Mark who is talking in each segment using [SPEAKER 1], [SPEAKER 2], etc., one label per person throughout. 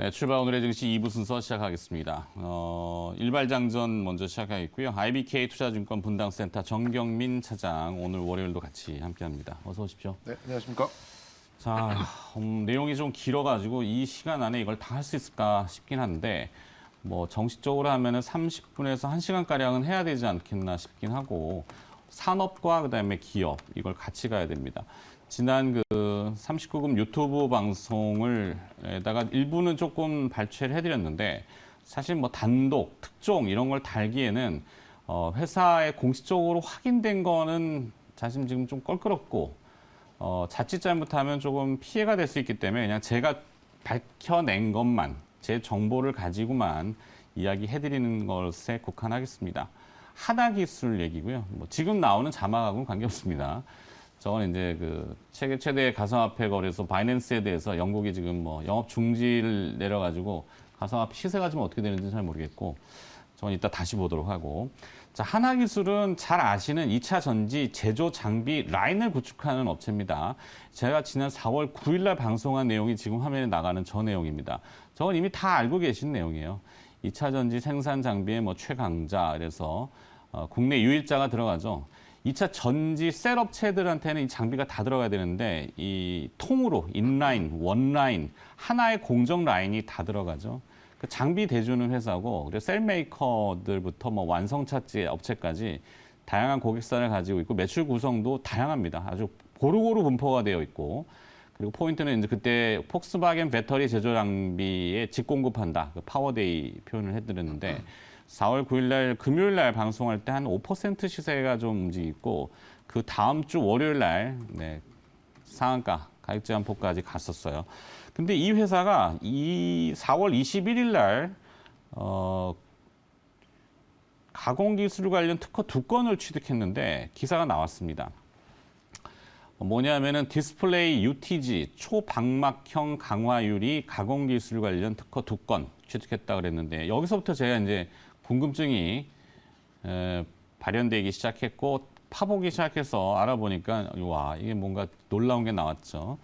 [SPEAKER 1] 네, 출발 오늘의 증시 2부 순서 시작하겠습니다. 일발장전 먼저 시작하겠고요. IBK 투자증권 분당센터 정경민 차장 오늘 월요일도 같이 함께합니다. 어서 오십시오.
[SPEAKER 2] 네, 안녕하십니까.
[SPEAKER 1] 자, 내용이 좀 길어가지고 이 시간 안에 이걸 다 할 수 있을까 싶긴 한데 뭐 정식적으로 하면은 30분에서 1시간가량은 해야 되지 않겠나 싶긴 하고 산업과 그다음에 기업 이걸 같이 가야 됩니다. 지난 그 39금 유튜브 방송을에다가 일부는 조금 발췌를 해드렸는데 사실 뭐 단독, 특종 이런 걸 달기에는 회사에 공식적으로 확인된 거는 사실 지금 좀 껄끄럽고 자칫 잘못하면 조금 피해가 될 수 있기 때문에 그냥 제가 밝혀낸 것만 제 정보를 가지고만 이야기해드리는 것에 국한하겠습니다. 하나기술 얘기고요. 뭐 지금 나오는 자막하고는 관계없습니다. 저건 이제 그 세계 최대 가상화폐 거래소 바이낸스에 대해서 영국이 지금 뭐 영업 중지를 내려가지고 가상화폐 시세가 지금 어떻게 되는지 잘 모르겠고 저건 이따 다시 보도록 하고. 자, 하나기술은 잘 아시는 2차 전지 제조 장비 라인을 구축하는 업체입니다. 제가 지난 4월 9일 날 방송한 내용이 지금 화면에 나가는 저 내용입니다. 저건 이미 다 알고 계신 내용이에요. 2차 전지 생산 장비의 뭐 최강자, 그래서 국내 유일자가 들어가죠. 2차 전지 셀 업체들한테는 이 장비가 다 들어가야 되는데 이 통으로 인라인, 원라인, 하나의 공정 라인이 다 들어가죠. 그 장비 대주는 회사고, 그리고 셀 메이커들부터 뭐 완성차지 업체까지 다양한 고객사를 가지고 있고 매출 구성도 다양합니다. 아주 고루고루 분포가 되어 있고, 그리고 포인트는 이제 그때 폭스바겐 배터리 제조 장비에 직공급한다. 그 파워데이 표현을 해드렸는데 4월 9일 날 금요일 날 방송할 때 한 5% 시세가 좀 움직이고 그 다음 주 월요일 날 상한가 가격 제한폭까지 갔었어요. 근데 이 회사가 이 4월 21일 날 가공기술 관련 특허 2건을 취득했는데 기사가 나왔습니다. 뭐냐면은 디스플레이 UTG 초방막형 강화유리 가공기술 관련 특허 2건 취득했다 그랬는데 여기서부터 제가 이제 궁금증이 발현되기 시작했고 파보기 시작해서 알아보니까 와 이게 뭔가 놀라운 게 나왔죠.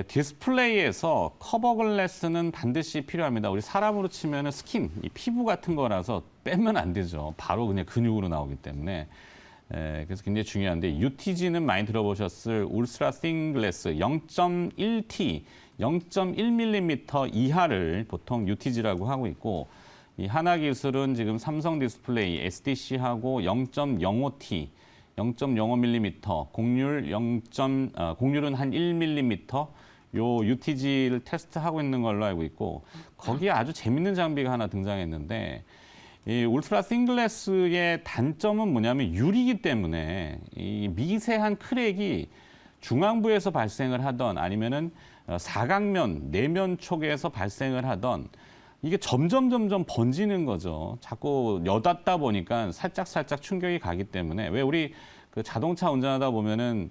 [SPEAKER 1] 디스플레이에서 커버 글래스는 반드시 필요합니다. 우리 사람으로 치면은 스킨, 이 피부 같은 거라서 빼면 안 되죠. 바로 그냥 근육으로 나오기 때문에. 그래서 굉장히 중요한데 UTG는 많이 들어보셨을 울트라 신 글래스 0.1T, 0.1mm 이하를 보통 UTG라고 하고 있고 이 하나기술은 지금 삼성 디스플레이 SDC하고 0.05T, 0.05mm, 공률은 한 1mm 요 UTG를 테스트하고 있는 걸로 알고 있고 거기에 아주 재밌는 장비가 하나 등장했는데 이 울트라 싱글래스의 단점은 뭐냐면 유리이기 때문에 이 미세한 크랙이 중앙부에서 발생을 하던 아니면은 사각면, 내면 쪽에서 발생을 하던 이게 점점 번지는 거죠. 자꾸 여닫다 보니까 살짝 충격이 가기 때문에 왜 우리 그 자동차 운전하다 보면은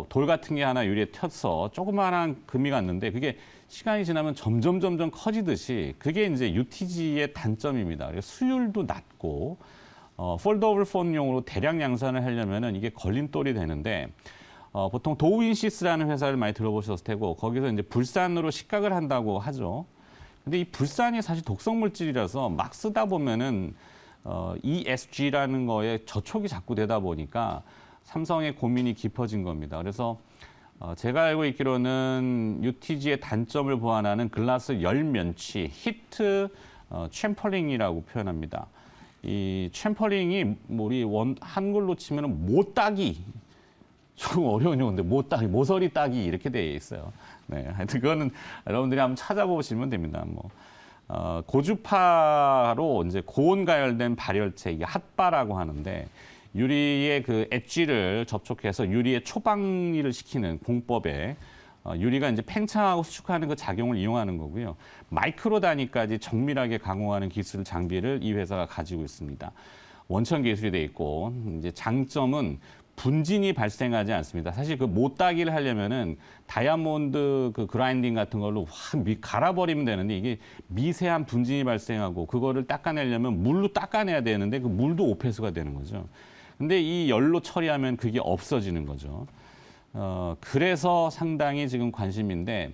[SPEAKER 1] 돌 같은 게 하나 유리에 튀어서 조그마한 금이 갔는데 그게 시간이 지나면 점점 커지듯이 그게 이제 UTG의 단점입니다. 수율도 낮고 폴더블 폰용으로 대량 양산을 하려면은 이게 걸림돌이 되는데 보통 도우인시스라는 회사를 많이 들어보셨을 테고 거기서 이제 불산으로 식각을 한다고 하죠. 근데 이 불산이 사실 독성 물질이라서 막 쓰다 보면은 ESG라는 거에 저촉이 자꾸 되다 보니까 삼성의 고민이 깊어진 겁니다. 그래서 제가 알고 있기로는 UTG의 단점을 보완하는 글라스 열면치 히트 챔퍼링이라고 표현합니다. 이 챔퍼링이 우리 한글로 치면은 모따기 조금 어려운 용어인데 모따기, 모서리 따기 이렇게 되어 있어요. 네, 하여튼 그거는 여러분들이 한번 찾아보시면 됩니다. 뭐 고주파로 이제 고온 가열된 발열체 이게 핫바라고 하는데 유리의 그 엣지를 접촉해서 유리의 초방리를 시키는 공법에 유리가 이제 팽창하고 수축하는 그 작용을 이용하는 거고요. 마이크로 단위까지 정밀하게 가공하는 기술 장비를 이 회사가 가지고 있습니다. 원천 기술이 돼 있고 이제 장점은 분진이 발생하지 않습니다. 사실 그 못따기를 하려면은 다이아몬드 그 그라인딩 같은 걸로 확 갈아버리면 되는데 이게 미세한 분진이 발생하고 그거를 닦아내려면 물로 닦아내야 되는데 그 물도 오폐수가 되는 거죠. 근데 이 열로 처리하면 그게 없어지는 거죠. 그래서 상당히 지금 관심인데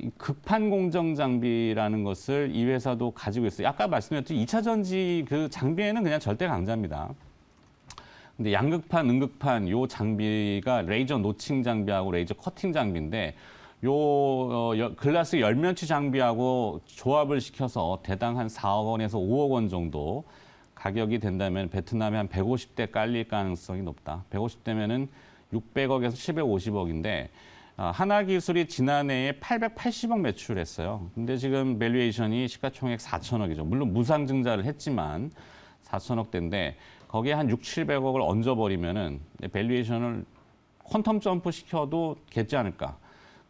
[SPEAKER 1] 이 극판 공정 장비라는 것을 이 회사도 가지고 있어요. 아까 말씀드렸듯이 2차 전지 그 장비에는 그냥 절대 강자입니다. 근데 양극판, 음극판 요 장비가 레이저 노칭 장비하고 레이저 커팅 장비인데 글라스 열면치 장비하고 조합을 시켜서 대당 한 4억 원에서 5억 원 정도 가격이 된다면 베트남에 한 150대 깔릴 가능성이 높다. 150대면은 600억에서 750억인데 하나기술이 지난해에 880억 매출했어요. 근데 지금 밸류에이션이 시가총액 4천억이죠. 물론 무상증자를 했지만 4천억대인데 거기에 한 6, 700억을 얹어버리면은 밸류에이션을 퀀텀 점프 시켜도 겠지 않을까.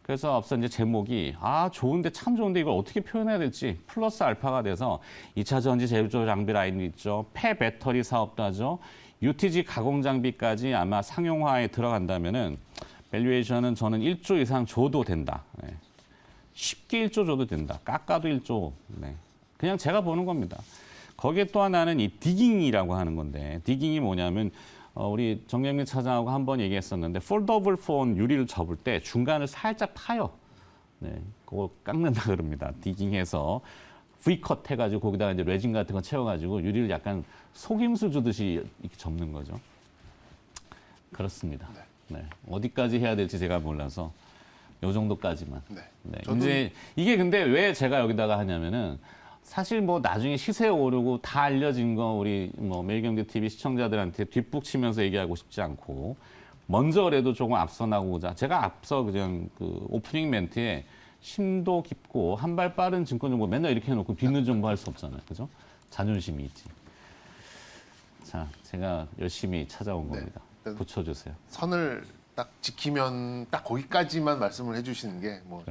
[SPEAKER 1] 그래서 앞서 이제 제목이 좋은데 참 좋은데 이걸 어떻게 표현해야 될지 플러스 알파가 돼서 2차 전지 제조 장비 라인도 있죠. 폐배터리 사업도 하죠. UTG 가공 장비까지 아마 상용화에 들어간다면은 밸류에이션은 저는 1조 이상 줘도 된다. 네. 쉽게 1조 줘도 된다. 깎아도 1조. 네. 그냥 제가 보는 겁니다. 거기에 또 하나는 이 디깅이라고 하는 건데 디깅이 뭐냐면 우리 정경민 차장하고 한번 얘기했었는데 폴더블 폰 유리를 접을 때 중간을 살짝 파요. 네, 그거 깎는다 그럽니다. 디깅해서 V컷 해가지고 거기다가 이제 레진 같은 거 채워가지고 유리를 약간 속임수 주듯이 이렇게 접는 거죠. 그렇습니다. 네. 어디까지 해야 될지 제가 몰라서 요 정도까지만.
[SPEAKER 2] 네.
[SPEAKER 1] 네.
[SPEAKER 2] 저도...
[SPEAKER 1] 이제 이게 근데 왜 제가 여기다가 하냐면은 사실 뭐 나중에 시세 오르고 다 알려진 거 우리 뭐 매일경제 TV 시청자들한테 뒷북 치면서 얘기하고 싶지 않고 먼저라도 조금 앞서 나고자 제가 앞서 그냥 그 오프닝 멘트에 심도 깊고 한 발 빠른 증권 정보 맨날 이렇게 해놓고 비는 정보 할 수 없잖아요, 그죠? 자존심이 있지. 자, 제가 열심히 찾아온 겁니다. 붙여주세요.
[SPEAKER 2] 선을 딱 지키면 딱 거기까지만 말씀을 해주시는 게 뭐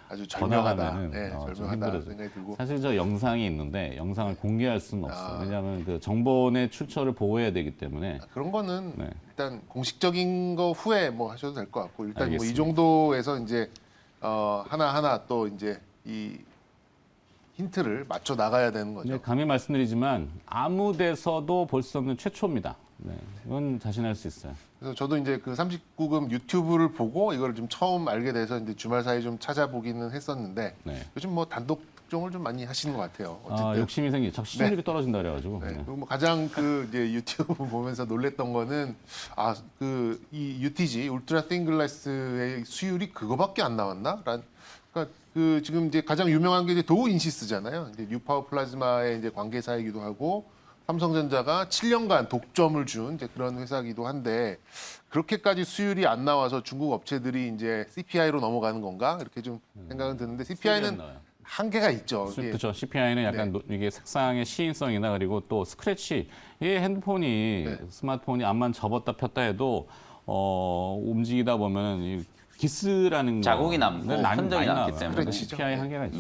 [SPEAKER 2] 아주 절묘하다. 네, 절묘하다 생각이 들고.
[SPEAKER 1] 사실 저 영상이 있는데 영상을 공개할 수는 없어요. 왜냐하면 그 정보원의 출처를 보호해야 되기 때문에.
[SPEAKER 2] 그런 거는 일단 공식적인 거 후에 뭐 하셔도 될 것 같고 일단 뭐 이 정도에서 이제 하나하나 또 이제 이 힌트를 맞춰 나가야 되는 거죠.
[SPEAKER 1] 네, 감히 말씀드리지만 아무 데서도 볼 수 없는 최초입니다. 네, 이건 자신할 수 있어요.
[SPEAKER 2] 그래서 저도 이제 그 39금 유튜브를 보고 이걸 좀 처음 알게 돼서 이제 주말 사이 좀 찾아보기는 했었는데 요즘 뭐 단독 특종을 좀 많이 하시는 것 같아요. 어쨌든
[SPEAKER 1] 욕심이 생기. 자꾸 시청률이 떨어진다 그래가지고.
[SPEAKER 2] 그리고 뭐 가장 그 이제 유튜브 보면서 놀랬던 거는 그 이 UTG 울트라 틴 글라스의 수율이 그거밖에 안 나왔나? 그러니까 그 지금 이제 가장 유명한 게 이제 도우 인시스잖아요. 이제 뉴파워 플라즈마의 이제 관계사이기도 하고. 삼성전자가 7년간 독점을 준 이제 그런 회사이기도 한데 그렇게까지 수율이 안 나와서 중국 업체들이 이제 CPI로 넘어가는 건가 이렇게 좀 생각은 드는데 CPI는 한계가 있죠.
[SPEAKER 1] 그렇죠. CPI는 약간 이게 색상의 시인성이나 그리고 또 스크래치. 이 핸드폰이 스마트폰이 앞만 접었다 폈다 해도 움직이다 보면 이 기스라는
[SPEAKER 3] 자국이 남고 흔적이 남기 때문에
[SPEAKER 1] CPI 한계가 있죠.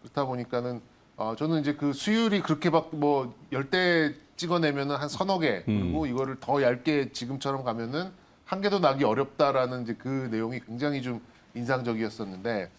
[SPEAKER 2] 그렇다 보니까는. 저는 이제 그 수율이 그렇게 막 뭐 10대 찍어내면은 한 서너 개 그리고 이거를 더 얇게 지금처럼 가면은 한 개도 나기 어렵다라는 이제 그 내용이 굉장히 좀 인상적이었었는데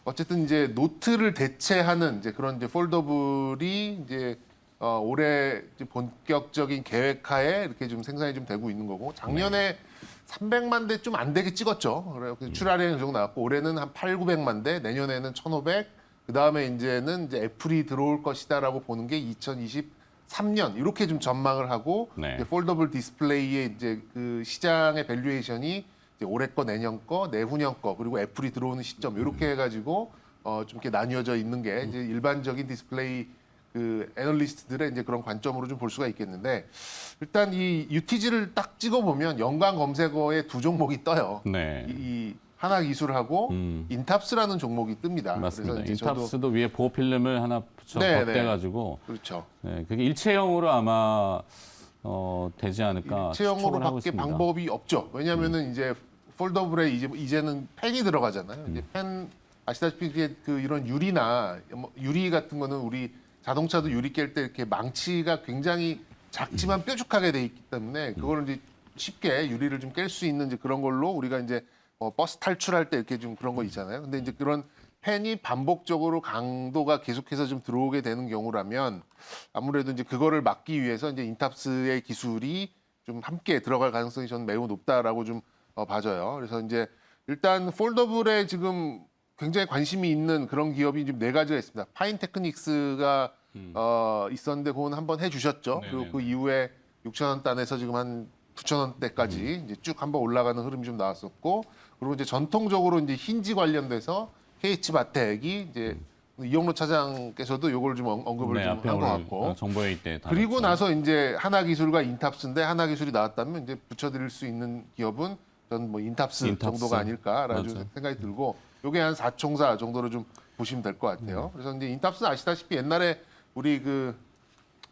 [SPEAKER 2] 어쨌든 이제 노트를 대체하는 이제 그런 이제 폴더블이 이제 올해 이제 본격적인 계획하에 이렇게 좀 생산이 좀 되고 있는 거고 작년에 300만 대 좀 안 되게 찍었죠. 그래서 출하량이 그 정도 나왔고 올해는 한 8, 900만 대, 내년에는 1,500. 그 다음에 이제는 이제 애플이 들어올 것이다라고 보는 게 2023년 이렇게 좀 전망을 하고 이제 폴더블 디스플레이의 이제 그 시장의 밸류에이션이 이제 올해 거, 내년 거, 내후년 거 그리고 애플이 들어오는 시점 이렇게 해가지고 좀 이렇게 나뉘어져 있는 게 이제 일반적인 디스플레이 그 애널리스트들의 이제 그런 관점으로 좀 볼 수가 있겠는데 일단 이 UTG를 딱 찍어보면 연관 검색어에 두 종목이 떠요. 이 하나 기술하고 인탑스라는 종목이 뜹니다.
[SPEAKER 1] 맞습니다. 그래서 인탑스도 위에 보호 필름을 하나 붙여 덧대가지고
[SPEAKER 2] 그렇죠.
[SPEAKER 1] 그게 일체형으로 아마 되지 않을까.
[SPEAKER 2] 일체형으로밖에 방법이 없죠. 왜냐하면은 이제 폴더블에 이제는 펜이 들어가잖아요. 이제 펜 아시다시피 그 이런 유리나 유리 같은 거는 우리 자동차도 유리 깰 때 이렇게 망치가 굉장히 작지만 뾰족하게 돼 있기 때문에 그거를 이제 쉽게 유리를 좀 깰 수 있는 이제 그런 걸로 우리가 이제 버스 탈출할 때 이렇게 좀 그런 거 있잖아요. 근데 이제 그런 펜이 반복적으로 강도가 계속해서 좀 들어오게 되는 경우라면 아무래도 이제 그거를 막기 위해서 이제 인탑스의 기술이 좀 함께 들어갈 가능성이 저는 매우 높다라고 좀 봐져요. 그래서 이제 일단 폴더블에 지금 굉장히 관심이 있는 그런 기업이 지금 4가지가 있습니다. 파인테크닉스가 있었는데 그건 한번 해주셨죠. 그리고 그 이후에 6,000원 단에서 지금 한 9,000원대까지 이제 쭉 한번 올라가는 흐름이 좀 나왔었고, 그리고 이제 전통적으로 이제 힌지 관련돼서 KH바텍이 이제 이영로 차장께서도 이걸 좀 언급을
[SPEAKER 1] 네,
[SPEAKER 2] 좀
[SPEAKER 1] 앞에
[SPEAKER 2] 한 것
[SPEAKER 1] 오늘
[SPEAKER 2] 같고,
[SPEAKER 1] 정보회의 때
[SPEAKER 2] 그리고
[SPEAKER 1] 다뤘죠.
[SPEAKER 2] 나서 이제 하나기술과 인탑스인데 하나기술이 나왔다면 이제 붙여드릴 수 있는 기업은 전 뭐 인탑스 정도가 아닐까라는 좀
[SPEAKER 1] 맞아요.
[SPEAKER 2] 생각이 들고, 요게 한 4총사 정도로 좀 보시면 될 것 같아요. 그래서 이제 인탑스는 아시다시피 옛날에 우리 그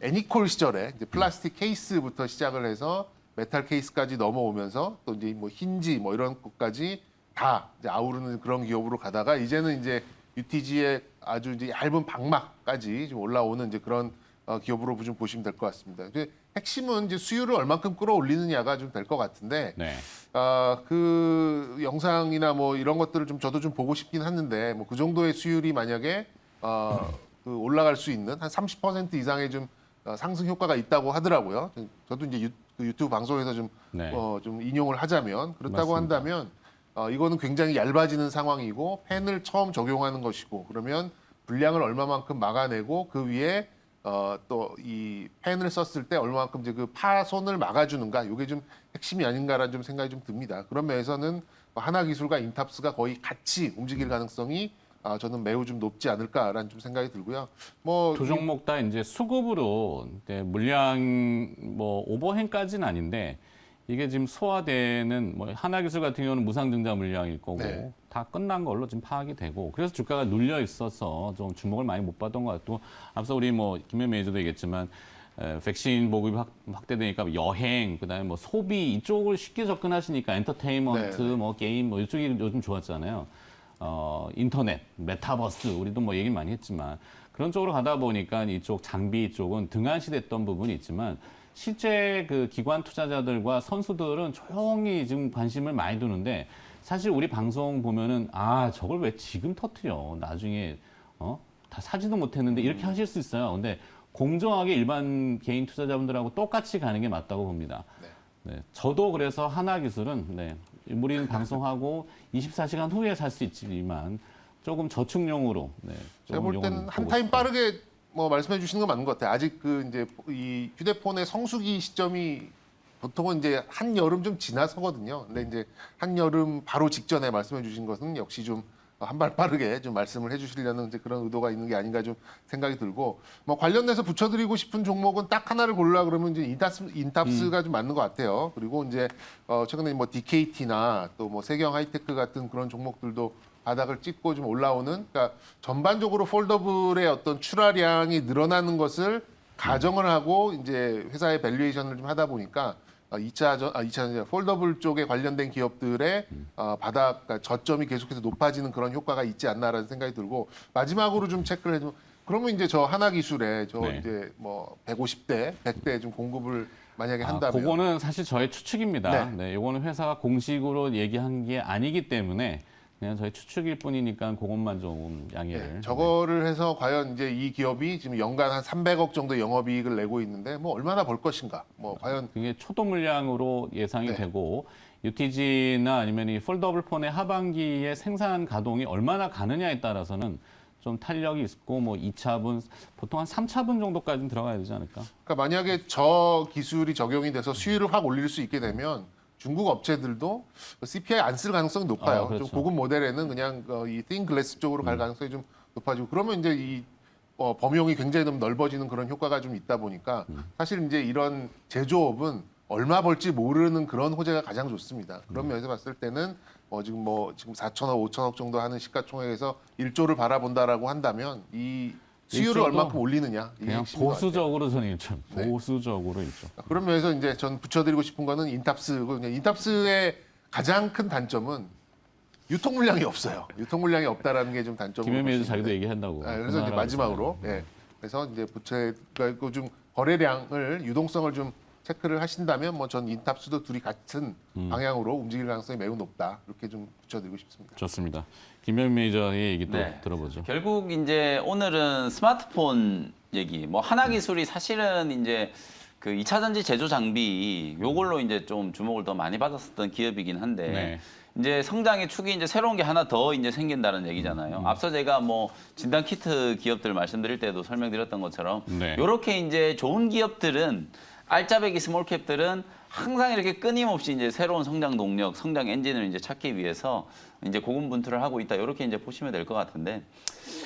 [SPEAKER 2] 애니콜 시절에 이제 플라스틱 케이스부터 시작을 해서 메탈 케이스까지 넘어오면서 또 이제 뭐 힌지 뭐 이런 것까지 다 이제 아우르는 그런 기업으로 가다가 이제는 이제 UTG의 아주 이제 얇은 방막까지 좀 올라오는 이제 그런 기업으로 좀 보시면 될 것 같습니다. 이제 핵심은 이제 수율을 얼만큼 끌어올리느냐가 좀 될 것 같은데,
[SPEAKER 1] 네.
[SPEAKER 2] 그 영상이나 뭐 이런 것들을 좀 저도 좀 보고 싶긴 하는데, 뭐 그 정도의 수율이 만약에 그 올라갈 수 있는 한 30% 이상의 좀 상승 효과가 있다고 하더라고요. 저도 이제 그 유튜브 방송에서 좀,
[SPEAKER 1] 네.
[SPEAKER 2] 좀 인용을 하자면 그렇다고
[SPEAKER 1] 맞습니다.
[SPEAKER 2] 한다면 이거는 굉장히 얇아지는 상황이고 펜을 처음 적용하는 것이고, 그러면 분량을 얼마만큼 막아내고 그 위에 또 이 펜을 썼을 때 얼마만큼 이제 그 파손을 막아주는가, 이게 좀 핵심이 아닌가라는 좀 생각이 좀 듭니다. 그런 면에서는 하나기술과 인탑스가 거의 같이 움직일 가능성이 저는 매우 좀 높지 않을까라는 좀 생각이 들고요. 뭐
[SPEAKER 1] 두 종목 다 이제 수급으로 이제 물량 뭐 오버행까지는 아닌데 이게 지금 소화되는 뭐 하나기술 같은 경우는 무상증자 물량일 거고
[SPEAKER 2] 네.
[SPEAKER 1] 다 끝난 걸로 지금 파악이 되고, 그래서 주가가 눌려 있어서 좀 주목을 많이 못 받던 것 같고, 앞서 우리 뭐 김현 매니저도 얘기했지만 백신 보급이 확대되니까 여행, 그다음에 뭐 소비 이쪽을 쉽게 접근하시니까 엔터테인먼트,
[SPEAKER 2] 네.
[SPEAKER 1] 뭐 게임 뭐 이쪽이 요즘 좋았잖아요. 인터넷, 메타버스, 우리도 뭐 얘기를 많이 했지만 그런 쪽으로 가다 보니까 이쪽 장비 쪽은 등한시됐던 부분이 있지만 실제 그 기관 투자자들과 선수들은 조용히 지금 관심을 많이 두는데, 사실 우리 방송 보면은 저걸 왜 지금 터트려? 나중에 다 사지도 못했는데 이렇게 하실 수 있어요. 근데 공정하게 일반 개인 투자자분들하고 똑같이 가는 게 맞다고 봅니다. 네, 저도 그래서 하나기술은 우리는 방송하고 24시간 후에 살 수 있지만 조금 저축용으로
[SPEAKER 2] 제가 볼
[SPEAKER 1] 조금
[SPEAKER 2] 때는
[SPEAKER 1] 요건
[SPEAKER 2] 한
[SPEAKER 1] 보고
[SPEAKER 2] 타임
[SPEAKER 1] 싶어요.
[SPEAKER 2] 빠르게 뭐 말씀해 주시는 건 맞는 것 같아요. 아직 그 이제 이 휴대폰의 성수기 시점이 보통은 이제 한여름 좀 지나서거든요. 근데 이제 한여름 바로 직전에 말씀해 주신 것은 역시 좀 한 발 빠르게 좀 말씀을 해주시려는 이제 그런 의도가 있는 게 아닌가 좀 생각이 들고, 뭐 관련돼서 붙여드리고 싶은 종목은 딱 하나를 고르라 그러면 이제 인탑스가 좀 맞는 것 같아요. 그리고 이제 최근에 뭐 DKT나 또 뭐 세경 하이테크 같은 그런 종목들도 바닥을 찍고 좀 올라오는, 그러니까 전반적으로 폴더블의 어떤 출하량이 늘어나는 것을 가정을 하고 이제 회사의 밸류에이션을 좀 하다 보니까 2차 폴더블 쪽에 관련된 기업들의 바닥, 그러니까 저점이 계속해서 높아지는 그런 효과가 있지 않나라는 생각이 들고, 마지막으로 좀 체크를 해주면, 그러면 이제 저 하나기술에
[SPEAKER 1] 네.
[SPEAKER 2] 이제 뭐 150대, 100대 좀 공급을 만약에 한다면,
[SPEAKER 1] 그거는 사실 저의 추측입니다.
[SPEAKER 2] 네.
[SPEAKER 1] 네, 이거는 회사가 공식으로 얘기한 게 아니기 때문에 그냥 저희 추측일 뿐이니까 그것만 좀 양해를.
[SPEAKER 2] 네, 저거를 해서 과연 이제 이 기업이 지금 연간 한 300억 정도 영업이익을 내고 있는데 뭐 얼마나 벌 것인가, 뭐 과연
[SPEAKER 1] 그게 초도 물량으로 예상이
[SPEAKER 2] 네.
[SPEAKER 1] 되고, UTG나 아니면 이 폴더블 폰의 하반기의 생산 가동이 얼마나 가느냐에 따라서는 좀 탄력이 있고, 뭐 2차분, 보통 한 3차분 정도까지는 들어가야 되지 않을까?
[SPEAKER 2] 그러니까 만약에 저 기술이 적용이 돼서 수율을 확 올릴 수 있게 되면 중국 업체들도 CPI 안 쓸 가능성이 높아요.
[SPEAKER 1] 그렇죠.
[SPEAKER 2] 좀 고급 모델에는 그냥 이 thin glass 쪽으로 갈 가능성이 좀 높아지고, 그러면 이제 이 범용이 굉장히 좀 넓어지는 그런 효과가 좀 있다 보니까 사실 이제 이런 제조업은 얼마 벌지 모르는 그런 호재가 가장 좋습니다. 그런 면에서 봤을 때는 지금 4천억, 5천억 정도 하는 시가총액에서 1조를 바라본다라고 한다면 이 수율을
[SPEAKER 1] 1조도
[SPEAKER 2] 얼마큼 올리느냐, 이게
[SPEAKER 1] 그냥
[SPEAKER 2] 핵심인 것 같아요.
[SPEAKER 1] 보수적으로 저는 일죠.
[SPEAKER 2] 네.
[SPEAKER 1] 보수적으로 일죠.
[SPEAKER 2] 그런 면에서 이제 전 붙여드리고 싶은 거는 인탑스고, 인탑스의 가장 큰 단점은 유통 물량이 없어요. 유통 물량이 없다라는 게 좀 단점으로.
[SPEAKER 1] 김현미도
[SPEAKER 2] 볼 수
[SPEAKER 1] 자기도
[SPEAKER 2] 있는데.
[SPEAKER 1] 얘기한다고.
[SPEAKER 2] 그래서 이제
[SPEAKER 1] 그만하라고
[SPEAKER 2] 마지막으로,
[SPEAKER 1] 했잖아요.
[SPEAKER 2] 그래서 이제 그러니까 좀 거래량을, 유동성을 좀 체크를 하신다면 뭐 전 인탑스도 둘이 같은 방향으로 움직일 가능성이 매우 높다, 이렇게 좀 붙여드리고 싶습니다.
[SPEAKER 1] 좋습니다. 김현 매니저의 얘기 또
[SPEAKER 3] 네.
[SPEAKER 1] 들어보죠.
[SPEAKER 3] 결국 이제 오늘은 스마트폰 얘기, 뭐 하나기술이 사실은 이제 그 2차 전지 제조 장비 요걸로 이제 좀 주목을 더 많이 받았었던 기업이긴 한데
[SPEAKER 1] 네.
[SPEAKER 3] 이제 성장의 축이 이제 새로운 게 하나 더 이제 생긴다는 얘기잖아요. 앞서 제가 뭐 진단 키트 기업들 말씀드릴 때도 설명드렸던 것처럼
[SPEAKER 1] 네.
[SPEAKER 3] 이렇게 이제 좋은 기업들은 알짜배기 스몰캡들은 항상 이렇게 끊임없이 이제 새로운 성장 동력, 성장 엔진을 이제 찾기 위해서 이제 고군분투를 하고 있다. 이렇게 이제 보시면 될 것 같은데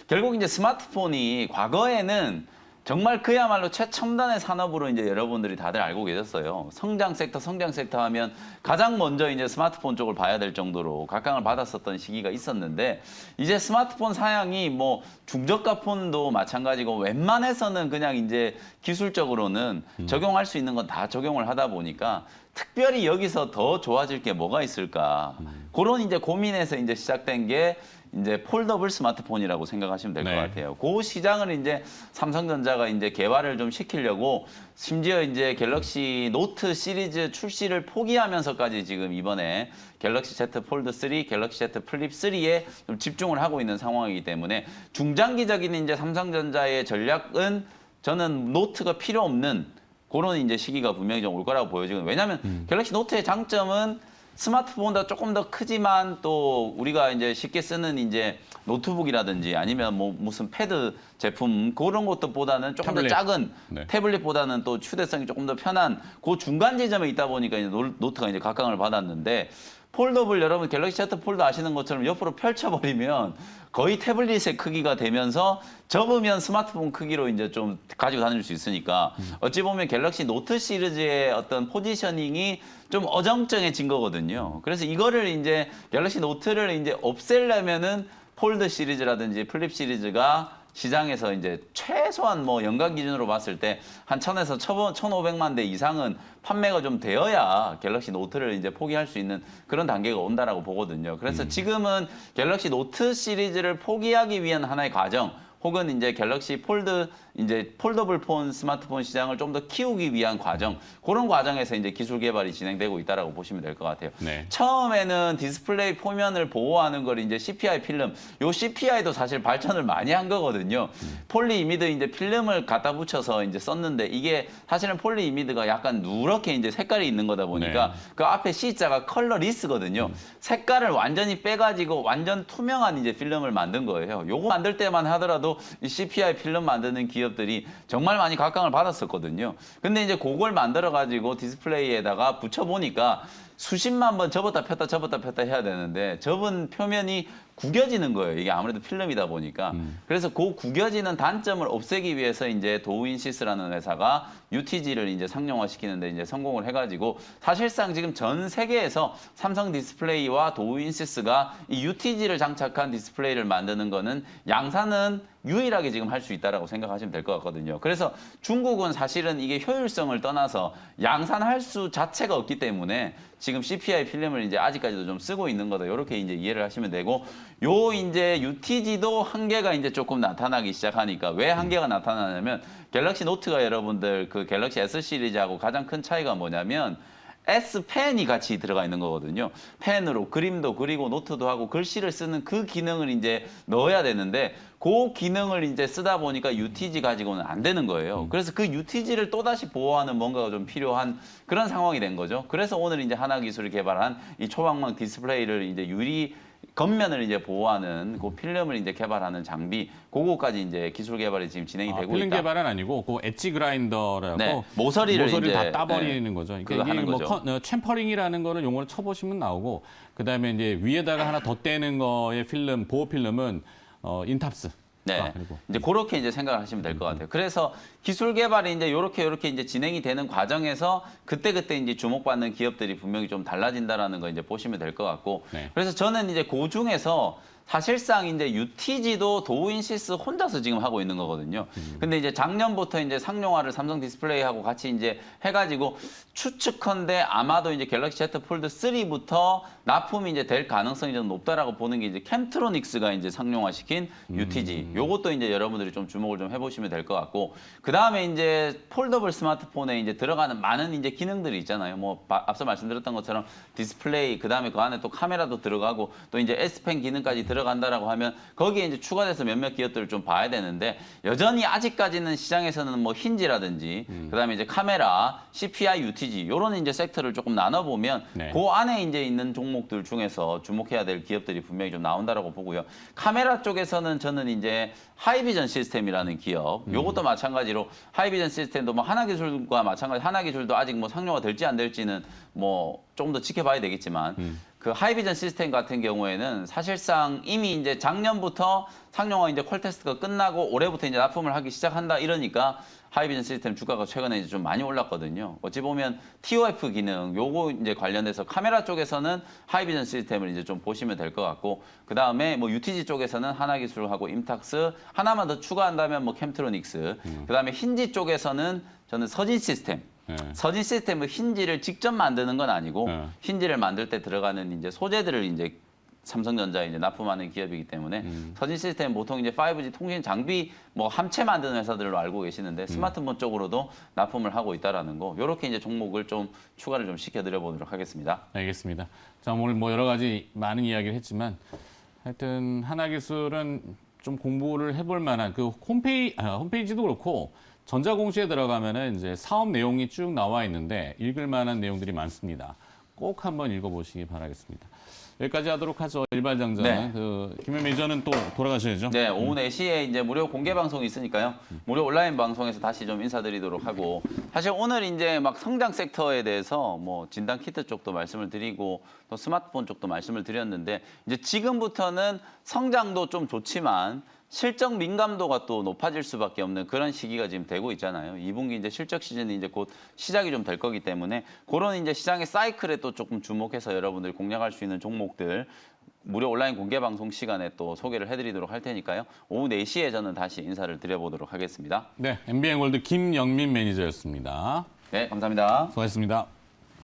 [SPEAKER 3] 결국 이제 스마트폰이 과거에는 정말 그야말로 최첨단의 산업으로 이제 여러분들이 다들 알고 계셨어요. 성장 섹터 하면 가장 먼저 이제 스마트폰 쪽을 봐야 될 정도로 각광을 받았었던 시기가 있었는데 이제 스마트폰 사양이 뭐 중저가 폰도 마찬가지고 웬만해서는 그냥 이제 기술적으로는 적용할 수 있는 건 다 적용을 하다 보니까 특별히 여기서 더 좋아질 게 뭐가 있을까? 그런 이제 고민에서 이제 시작된 게 이제 폴더블 스마트폰이라고 생각하시면 될 것
[SPEAKER 1] 네.
[SPEAKER 3] 같아요. 그 시장을 이제 삼성전자가 이제 개발을 좀 시키려고 심지어 이제 갤럭시 노트 시리즈 출시를 포기하면서까지 지금 이번에 갤럭시 Z 폴드 3, 갤럭시 Z 플립 3에 좀 집중을 하고 있는 상황이기 때문에 중장기적인 이제 삼성전자의 전략은 저는 노트가 필요 없는 그런 이제 시기가 분명히 좀 올 거라고 보여지거든요. 왜냐하면 갤럭시 노트의 장점은 스마트폰보다 조금 더 크지만 또 우리가 이제 쉽게 쓰는 이제 노트북이라든지 아니면 뭐 무슨 패드 제품 그런 것들보다는 조금
[SPEAKER 1] 태블릿.
[SPEAKER 3] 더 작은
[SPEAKER 1] 네.
[SPEAKER 3] 태블릿보다는 또 휴대성이 조금 더 편한 그 중간 지점에 있다 보니까 이제 노트가 이제 각광을 받았는데 폴더블 여러분 갤럭시 Z 폴드 아시는 것처럼 옆으로 펼쳐버리면 거의 태블릿의 크기가 되면서 접으면 스마트폰 크기로 이제 좀 가지고 다닐 수 있으니까 어찌 보면 갤럭시 노트 시리즈의 어떤 포지셔닝이 좀 어정쩡해진 거거든요. 그래서 이거를 이제 갤럭시 노트를 이제 없애려면은 폴드 시리즈라든지 플립 시리즈가 시장에서 이제 최소한 뭐 연간 기준으로 봤을 때 한 1000에서 1500만 대 이상은 판매가 좀 되어야 갤럭시 노트를 이제 포기할 수 있는 그런 단계가 온다라고 보거든요. 그래서 지금은 갤럭시 노트 시리즈를 포기하기 위한 하나의 과정 혹은 이제 갤럭시 폴드 이제 폴더블 폰 스마트폰 시장을 좀 더 키우기 위한 과정 그런 과정에서 이제 기술 개발이 진행되고 있다라고 보시면 될 것 같아요.
[SPEAKER 1] 네.
[SPEAKER 3] 처음에는 디스플레이 표면을 보호하는 걸 이제 CPI 필름, 요 CPI도 사실 발전을 많이 한 거거든요. 폴리이미드 이제 필름을 갖다 붙여서 이제 썼는데 이게 사실은 폴리이미드가 약간 누렇게 이제 색깔이 있는 거다 보니까
[SPEAKER 1] 네.
[SPEAKER 3] 그 앞에 C자가 컬러리스거든요. 색깔을 완전히 빼가지고 완전 투명한 이제 필름을 만든 거예요. 요거 만들 때만 하더라도 이 CPI 필름 만드는 기업들이 정말 많이 각광을 받았었거든요. 근데 이제 그걸 만들어가지고 디스플레이에다가 붙여보니까 수십만 번 접었다 폈다 해야 되는데 접은 표면이 구겨지는 거예요. 이게 아무래도 필름이다 보니까. 그래서 그 구겨지는 단점을 없애기 위해서 이제 도우인시스라는 회사가 UTG를 이제 상용화시키는데 이제 성공을 해가지고 사실상 지금 전 세계에서 삼성 디스플레이와 도우인시스가 이 UTG를 장착한 디스플레이를 만드는 거는 양산은 유일하게 지금 할 수 있다라고 생각하시면 될 것 같거든요. 그래서 중국은 사실은 이게 효율성을 떠나서 양산할 수 자체가 없기 때문에 지금 CPI 필름을 이제 아직까지도 좀 쓰고 있는 거다. 이렇게 이제 이해를 하시면 되고, 요 이제 UTG도 한계가 이제 조금 나타나기 시작하니까 왜 한계가 나타나냐면 갤럭시 노트가 여러분들 그 갤럭시 S 시리즈하고 가장 큰 차이가 뭐냐면 S 펜이 같이 들어가 있는 거거든요. 펜으로 그림도 그리고 노트도 하고 글씨를 쓰는 그 기능을 이제 넣어야 되는데 그 기능을 이제 쓰다 보니까 UTG 가지고는 안 되는 거예요. 그래서 그 UTG를 또다시 보호하는 뭔가가 좀 필요한 그런 상황이 된 거죠. 그래서 오늘 이제 하나기술이 개발한 이 초방망 디스플레이를 이제 유리 겉면을 이제 보호하는 그 필름을 이제 개발하는 장비, 그거까지 이제 기술 개발이 지금 진행이 되고
[SPEAKER 1] 필름
[SPEAKER 3] 있다.
[SPEAKER 1] 개발은 아니고 그 엣지 그라인더라고
[SPEAKER 3] 네, 모서리를 이제,
[SPEAKER 1] 다 따버리는 거죠.
[SPEAKER 3] 그거 하는
[SPEAKER 1] 뭐
[SPEAKER 3] 거죠.
[SPEAKER 1] 챔퍼링이라는 거를 용어를 쳐보시면 나오고, 그다음에 이제 위에다가 하나 더 떼는 거의 필름, 보호 필름은 인탑스.
[SPEAKER 3] 네.
[SPEAKER 1] 그리고
[SPEAKER 3] 이제 그렇게 이제 생각을 하시면 될 것 같아요. 그래서 기술 개발이 이제 요렇게 이제 진행이 되는 과정에서 그때 이제 주목받는 기업들이 분명히 좀 달라진다라는 거 이제 보시면 될 것 같고.
[SPEAKER 1] 네.
[SPEAKER 3] 그래서 저는 이제 그 중에서 사실상 이제 UTG도 도우인시스 혼자서 지금 하고 있는 거거든요. 근데 이제 작년부터 이제 상용화를 삼성 디스플레이하고 같이 이제 해가지고 추측컨대 아마도 이제 갤럭시 Z 폴드 3부터 납품이 이제 될 가능성이 좀 높다라고 보는 게 이제 캠트로닉스가 이제 상용화시킨 UTG. 요것도 이제 여러분들이 좀 주목을 좀 해보시면 될 것 같고, 그 다음에 이제 폴더블 스마트폰에 이제 들어가는 많은 이제 기능들이 있잖아요. 뭐 앞서 말씀드렸던 것처럼 디스플레이, 그 다음에 그 안에 또 카메라도 들어가고 또 이제 S펜 기능까지 들어간다라고 하면 거기에 이제 추가돼서 몇몇 기업들을 좀 봐야 되는데 여전히 아직까지는 시장에서는 뭐 힌지라든지 그다음에 이제 카메라, CPI, UTG 이런 이제 섹터를 조금 나눠보면
[SPEAKER 1] 네.
[SPEAKER 3] 그 안에 이제 있는 종목들 중에서 주목해야 될 기업들이 분명히 좀 나온다라고 보고요. 카메라 쪽에서는 저는 이제 하이비전 시스템이라는 기업, 요것도 마찬가지로 하이비전 시스템도 뭐 하나기술과 마찬가지, 하나기술도 아직 뭐 상용화 될지 안 될지는 뭐 조금 더 지켜봐야 되겠지만 그 하이비전 시스템 같은 경우에는 사실상 이미 이제 작년부터 상용화 이제 퀄 테스트가 끝나고 올해부터 이제 납품을 하기 시작한다 이러니까 하이비전 시스템 주가가 최근에 이제 좀 많이 올랐거든요. 어찌 보면 TOF 기능 요거 이제 관련돼서 카메라 쪽에서는 하이비전 시스템을 이제 좀 보시면 될 것 같고 그 다음에 뭐 UTG 쪽에서는 하나기술하고 임탁스 하나만 더 추가한다면 뭐 캠트로닉스 그 다음에 힌지 쪽에서는 저는 서진 시스템.
[SPEAKER 1] 네.
[SPEAKER 3] 서진 시스템은 힌지를 직접 만드는 건 아니고
[SPEAKER 1] 네.
[SPEAKER 3] 힌지를 만들 때 들어가는 이제 소재들을 이제 삼성전자에 이제 납품하는 기업이기 때문에 서진 시스템 보통 이제 5G 통신 장비 뭐 함체 만드는 회사들로 알고 계시는데 스마트폰 쪽으로도 납품을 하고 있다라는 거 요렇게 이제 종목을 좀 추가를 좀 시켜드려 보도록 하겠습니다.
[SPEAKER 1] 알겠습니다. 자, 오늘 뭐 여러 가지 많은 이야기를 했지만 하여튼 하나기술은 좀 공부를 해볼 만한 그 홈페이지도 그렇고 전자공시에 들어가면은 이제 사업 내용이 쭉 나와 있는데 읽을 만한 내용들이 많습니다. 꼭 한번 읽어보시기 바라겠습니다. 여기까지 하도록 하죠. 일발장전.
[SPEAKER 3] 네.
[SPEAKER 1] 그 김현 매니저는 또 돌아가셔야죠.
[SPEAKER 3] 네, 오후 4시에 이제 무료 공개 방송이 있으니까요. 무료 온라인 방송에서 다시 좀 인사드리도록 하고 사실 오늘 이제 막 성장 섹터에 대해서 뭐 진단 키트 쪽도 말씀을 드리고 또 스마트폰 쪽도 말씀을 드렸는데 이제 지금부터는 성장도 좀 좋지만 실적 민감도가 또 높아질 수밖에 없는 그런 시기가 지금 되고 있잖아요. 2분기 이제 실적 시즌이 이제 곧 시작이 좀 될 거기 때문에 그런 이제 시장의 사이클에 또 조금 주목해서 여러분들이 공략할 수 있는 종목들 무료 온라인 공개 방송 시간에 또 소개를 해드리도록 할 테니까요. 오후 4시에 저는 다시 인사를 드려보도록 하겠습니다.
[SPEAKER 1] 네, MBN골드 김영민 매니저였습니다.
[SPEAKER 3] 네, 감사합니다.
[SPEAKER 1] 수고하셨습니다.